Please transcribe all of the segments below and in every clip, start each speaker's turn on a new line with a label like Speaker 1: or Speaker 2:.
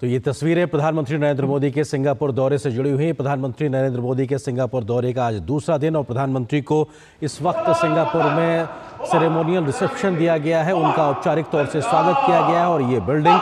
Speaker 1: तो ये तस्वीरें प्रधानमंत्री नरेंद्र मोदी के सिंगापुर दौरे से जुड़ी हुई हैं। प्रधानमंत्री नरेंद्र मोदी के सिंगापुर दौरे का आज दूसरा दिन और प्रधानमंत्री को इस वक्त सिंगापुर में सेरेमोनियल रिसेप्शन दिया गया है। उनका औपचारिक तौर से स्वागत किया गया है और ये बिल्डिंग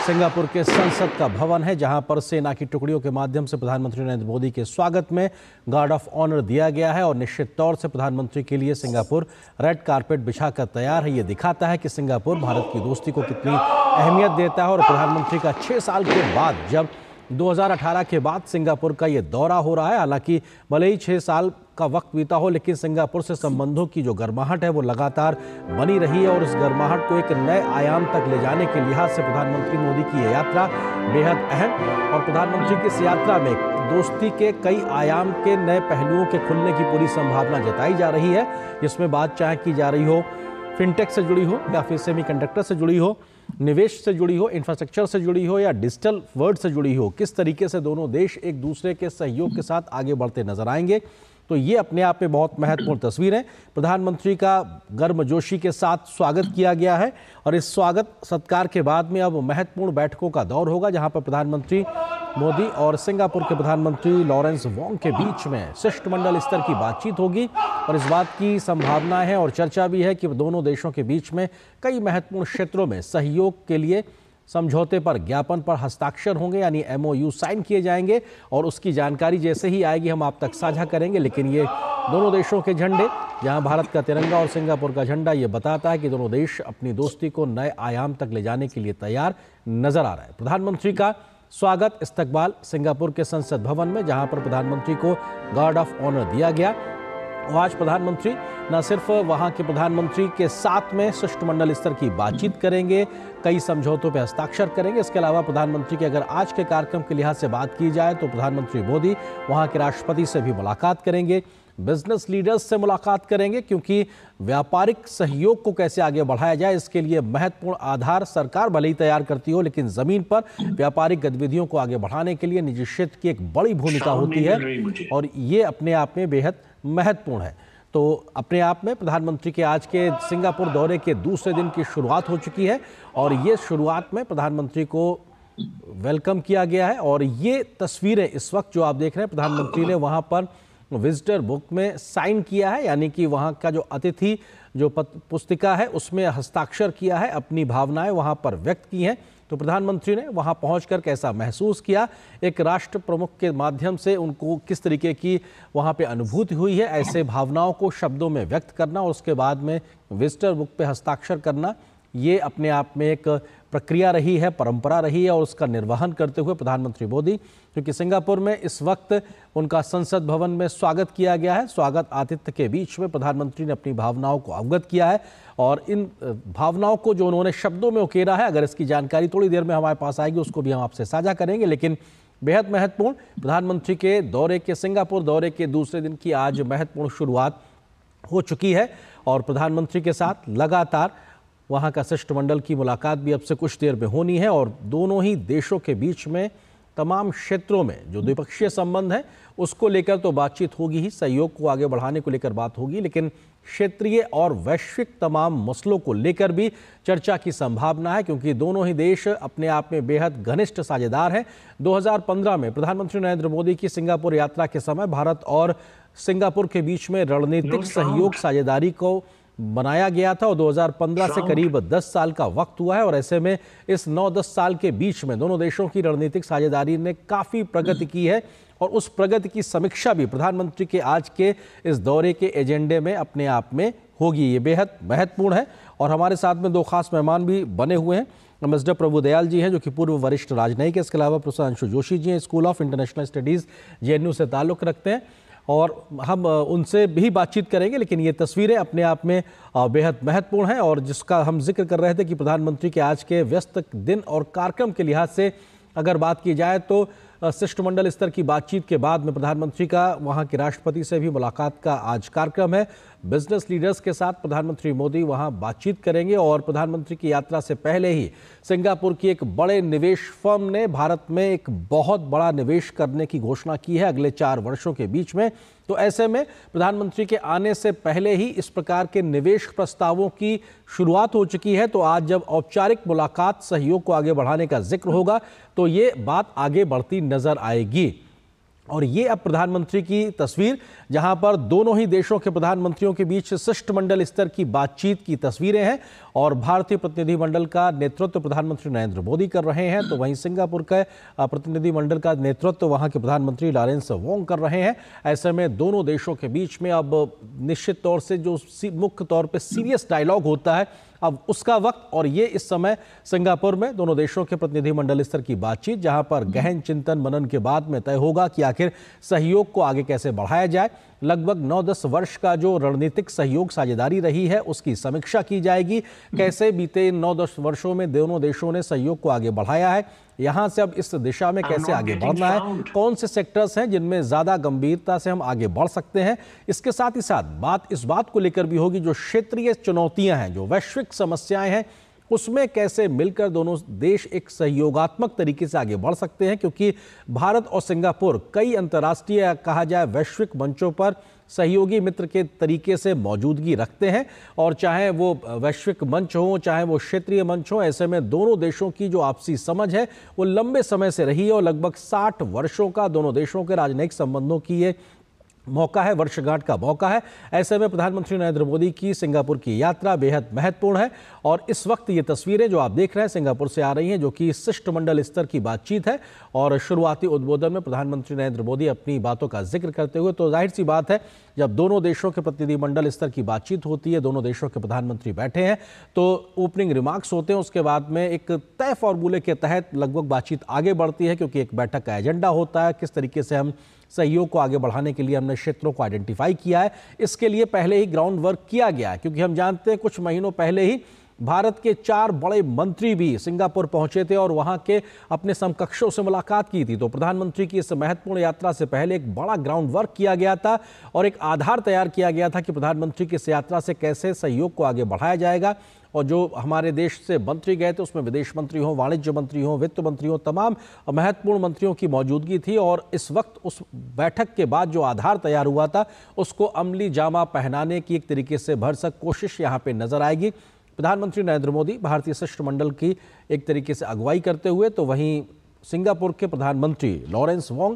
Speaker 1: सिंगापुर के संसद का भवन है, जहां पर सेना की टुकड़ियों के माध्यम से प्रधानमंत्री नरेंद्र मोदी के स्वागत में गार्ड ऑफ ऑनर दिया गया है और निश्चित तौर से प्रधानमंत्री के लिए सिंगापुर रेड कारपेट बिछाकर तैयार है। ये दिखाता है कि सिंगापुर भारत की दोस्ती को कितनी अहमियत देता है और प्रधानमंत्री का 6 साल के बाद, जब 2018 के बाद सिंगापुर का ये दौरा हो रहा है, हालांकि भले ही 6 साल का वक्त बीता हो, लेकिन सिंगापुर से संबंधों की जो गर्माहट है वो लगातार बनी रही है और उस गर्माहट को एक नए आयाम तक ले जाने के लिहाज से प्रधानमंत्री मोदी की यह यात्रा बेहद अहम और प्रधानमंत्री की इस यात्रा में दोस्ती के कई आयाम के नए पहलुओं के खुलने की पूरी संभावना जताई जा रही है, जिसमें बात चाहे की जा रही हो फिनटेक से जुड़ी हो या फिर सेमीकंडक्टर से जुड़ी हो, निवेश से जुड़ी हो, इंफ्रास्ट्रक्चर से जुड़ी हो या डिजिटल वर्ल्ड से जुड़ी हो, किस तरीके से दोनों देश एक दूसरे के सहयोग के साथ आगे बढ़ते नजर आएंगे। तो ये अपने आप में बहुत महत्वपूर्ण तस्वीर है। प्रधानमंत्री का गर्मजोशी के साथ स्वागत किया गया है और इस स्वागत सत्कार के बाद में अब महत्वपूर्ण बैठकों का दौर होगा, जहां पर प्रधानमंत्री मोदी और सिंगापुर के प्रधानमंत्री लॉरेंस वोंग के बीच में शिष्टमंडल स्तर की बातचीत होगी और इस बात की संभावना है और चर्चा भी है कि दोनों देशों के बीच में कई महत्वपूर्ण क्षेत्रों में सहयोग के लिए समझौते पर ज्ञापन पर हस्ताक्षर होंगे, यानी MOU साइन किए जाएंगे और उसकी जानकारी जैसे ही आएगी हम आप तक साझा करेंगे। लेकिन ये दोनों देशों के झंडे, जहां भारत का तिरंगा और सिंगापुर का झंडा, ये बताता है कि दोनों देश अपनी दोस्ती को नए आयाम तक ले जाने के लिए तैयार नजर आ रहा है। प्रधानमंत्री का स्वागत इस्तकबाल सिंगापुर के संसद भवन में, जहां पर प्रधानमंत्री को गार्ड ऑफ ऑनर दिया गया। आज प्रधानमंत्री न सिर्फ वहां के प्रधानमंत्री के साथ में शिष्टमंडल स्तर की बातचीत करेंगे, कई समझौतों पर हस्ताक्षर करेंगे। इसके अलावा प्रधानमंत्री की अगर आज के कार्यक्रम के लिहाज से बात की जाए तो प्रधानमंत्री मोदी वहां के राष्ट्रपति से भी मुलाकात करेंगे, बिजनेस लीडर्स से मुलाकात करेंगे, क्योंकि व्यापारिक सहयोग को कैसे आगे बढ़ाया जाए इसके लिए महत्वपूर्ण आधार सरकार भले ही तैयार करती हो, लेकिन जमीन पर व्यापारिक गतिविधियों को आगे बढ़ाने के लिए निजी क्षेत्र की एक बड़ी भूमिका होती है और ये अपने आप में बेहद महत्वपूर्ण है। तो अपने आप में प्रधानमंत्री के आज के सिंगापुर दौरे के दूसरे दिन की शुरुआत हो चुकी है और ये शुरुआत में प्रधानमंत्री को वेलकम किया गया है और ये तस्वीरें इस वक्त जो आप देख रहे हैं, प्रधानमंत्री ने वहां पर विजिटर बुक में साइन किया है, यानी कि वहां का जो अतिथि जो पुस्तिका है उसमें हस्ताक्षर किया है, अपनी भावनाएं वहां पर व्यक्त की हैं। तो प्रधानमंत्री ने वहां पहुंचकर कैसा महसूस किया, एक राष्ट्र प्रमुख के माध्यम से उनको किस तरीके की वहां पे अनुभूति हुई है, ऐसे भावनाओं को शब्दों में व्यक्त करना और उसके बाद में विजिटर बुक पे हस्ताक्षर करना, ये अपने आप में एक प्रक्रिया रही है, परंपरा रही है और उसका निर्वहन करते हुए प्रधानमंत्री मोदी, क्योंकि सिंगापुर में इस वक्त उनका संसद भवन में स्वागत किया गया है। स्वागत आतिथ्य के बीच में प्रधानमंत्री ने अपनी भावनाओं को अवगत किया है और इन भावनाओं को जो उन्होंने शब्दों में उकेरा है, अगर इसकी जानकारी थोड़ी देर में हमारे पास आएगी उसको भी हम आपसे साझा करेंगे। लेकिन बेहद महत्वपूर्ण प्रधानमंत्री के दौरे के सिंगापुर दौरे के दूसरे दिन की आज महत्वपूर्ण शुरुआत हो चुकी है और प्रधानमंत्री के साथ लगातार वहां का शिष्टमंडल की मुलाकात भी अब से कुछ देर में होनी है और दोनों ही देशों के बीच में तमाम क्षेत्रों में जो द्विपक्षीय संबंध है उसको लेकर तो बातचीत होगी ही, सहयोग को आगे बढ़ाने को लेकर बात होगी, लेकिन क्षेत्रीय और वैश्विक तमाम मसलों को लेकर भी चर्चा की संभावना है, क्योंकि दोनों ही देश अपने आप में बेहद घनिष्ठ साझेदार हैं। 2015 में प्रधानमंत्री नरेंद्र मोदी की सिंगापुर यात्रा के समय भारत और सिंगापुर के बीच में रणनीतिक सहयोग साझेदारी को बनाया गया था और 2015 से करीब 10 साल का वक्त हुआ है और ऐसे में इस 9-10 साल के बीच में दोनों देशों की रणनीतिक साझेदारी ने काफ़ी प्रगति की है और उस प्रगति की समीक्षा भी प्रधानमंत्री के आज के इस दौरे के एजेंडे में अपने आप में होगी। ये बेहद महत्वपूर्ण है और हमारे साथ में 2 खास मेहमान भी बने हुए हैं। एम्बेसडर प्रभुदयाल जी हैं, जो कि पूर्व वरिष्ठ राजनयिक है। इसके अलावा प्रोफेसर अंशु जोशी जी हैं, school of international studies JNU से ताल्लुक़ रखते हैं और हम उनसे भी बातचीत करेंगे। लेकिन ये तस्वीरें अपने आप में बेहद महत्वपूर्ण हैं और जिसका हम जिक्र कर रहे थे कि प्रधानमंत्री के आज के व्यस्त दिन और कार्यक्रम के लिहाज से अगर बात की जाए तो शिष्टमंडल स्तर की बातचीत के बाद में प्रधानमंत्री का वहां के राष्ट्रपति से भी मुलाकात का आज कार्यक्रम है। बिजनेस लीडर्स के साथ प्रधानमंत्री मोदी वहां बातचीत करेंगे और प्रधानमंत्री की यात्रा से पहले ही सिंगापुर की एक बड़े निवेश फर्म ने भारत में एक बहुत बड़ा निवेश करने की घोषणा की है अगले 4 वर्षों के बीच में। तो ऐसे में प्रधानमंत्री के आने से पहले ही इस प्रकार के निवेश प्रस्तावों की शुरुआत हो चुकी है। तो आज जब औपचारिक मुलाकात सहयोग को आगे बढ़ाने का जिक्र होगा तो ये बात आगे बढ़ती नजर आएगी। और ये अब प्रधानमंत्री की तस्वीर, जहां पर दोनों ही देशों के प्रधानमंत्रियों के बीच शिष्टमंडल स्तर की बातचीत की तस्वीरें हैं और भारतीय प्रतिनिधिमंडल का नेतृत्व प्रधानमंत्री नरेंद्र मोदी कर रहे हैं, तो वहीं सिंगापुर का प्रतिनिधिमंडल का नेतृत्व वहां के प्रधानमंत्री लॉरेंस वोंग कर रहे हैं। ऐसे में दोनों देशों के बीच में अब निश्चित तौर से जो मुख्य तौर पर सीरियस डायलॉग होता है अब उसका वक्त, और ये इस समय सिंगापुर में दोनों देशों के प्रतिनिधिमंडल स्तर की बातचीत, जहां पर गहन चिंतन मनन के बाद में तय होगा कि आखिर सहयोग को आगे कैसे बढ़ाया जाए। लगभग 9-10 वर्ष का जो रणनीतिक सहयोग साझेदारी रही है उसकी समीक्षा की जाएगी। कैसे बीते 9-10 वर्षों में दोनों देशों ने सहयोग को आगे बढ़ाया है, यहां से अब इस दिशा में कैसे आगे बढ़ना है, कौन से सेक्टर्स हैं जिनमें ज्यादा गंभीरता से हम आगे बढ़ सकते हैं। इसके साथ ही साथ बात इस बात को लेकर भी होगी जो क्षेत्रीय चुनौतियां हैं, जो वैश्विक समस्याएं हैं, उसमें कैसे मिलकर दोनों देश एक सहयोगात्मक तरीके से आगे बढ़ सकते हैं, क्योंकि भारत और सिंगापुर कई अंतर्राष्ट्रीय कहा जाए वैश्विक मंचों पर सहयोगी मित्र के तरीके से मौजूदगी रखते हैं। और चाहे वो वैश्विक मंच हो चाहे वो क्षेत्रीय मंच हो, ऐसे में दोनों देशों की जो आपसी समझ है वो लंबे समय से रही है और लगभग 60 वर्षों का दोनों देशों के राजनयिक संबंधों की ये मौका है, वर्षगांठ का मौका है। ऐसे में प्रधानमंत्री नरेंद्र मोदी की सिंगापुर की यात्रा बेहद महत्वपूर्ण है और इस वक्त ये तस्वीरें जो आप देख रहे हैं सिंगापुर से आ रही हैं, जो कि शिष्टमंडल स्तर की बातचीत है। और शुरुआती उद्बोधन में प्रधानमंत्री नरेंद्र मोदी अपनी बातों का जिक्र करते हुए, तो जाहिर सी बात है जब दोनों देशों के प्रतिनिधिमंडल स्तर की बातचीत होती है, दोनों देशों के प्रधानमंत्री बैठे हैं, तो ओपनिंग रिमार्क्स होते हैं, उसके बाद में एक तय फॉर्मूले के तहत लगभग बातचीत आगे बढ़ती है, क्योंकि एक बैठक का एजेंडा होता है, किस तरीके से हम सहयोग को आगे बढ़ाने के लिए हमने क्षेत्रों को आइडेंटिफाई किया है। इसके लिए पहले ही ग्राउंड वर्क किया गया है, क्योंकि हम जानते हैं कुछ महीनों पहले ही भारत के 4 बड़े मंत्री भी सिंगापुर पहुंचे थे और वहां के अपने समकक्षों से मुलाकात की थी। तो प्रधानमंत्री की इस महत्वपूर्ण यात्रा से पहले एक बड़ा ग्राउंड वर्क किया गया था और एक आधार तैयार किया गया था कि प्रधानमंत्री की इस यात्रा से कैसे सहयोग को आगे बढ़ाया जाएगा। और जो हमारे देश से मंत्री गए थे उसमें विदेश मंत्री हो, वाणिज्य मंत्री हो, वित्त मंत्री हो, तमाम महत्वपूर्ण मंत्रियों की मौजूदगी थी। और इस वक्त उस बैठक के बाद जो आधार तैयार हुआ था उसको अमली जामा पहनाने की एक तरीके से भरसक कोशिश यहाँ पे नजर आएगी। प्रधानमंत्री नरेंद्र मोदी भारतीय शिष्टमंडल की एक तरीके से अगुवाई करते हुए, तो वहीं सिंगापुर के प्रधानमंत्री लॉरेंस वोंग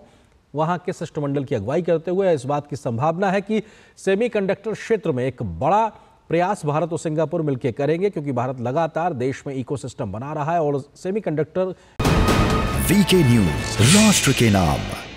Speaker 1: वहां के शिष्टमंडल की अगुवाई करते हुए इस बात की संभावना है कि सेमीकंडक्टर क्षेत्र में एक बड़ा प्रयास भारत और सिंगापुर मिलकर करेंगे, क्योंकि भारत लगातार देश में इकोसिस्टम बना रहा है और सेमीकंडक्टर।
Speaker 2: वीके न्यूज, राष्ट्र के नाम।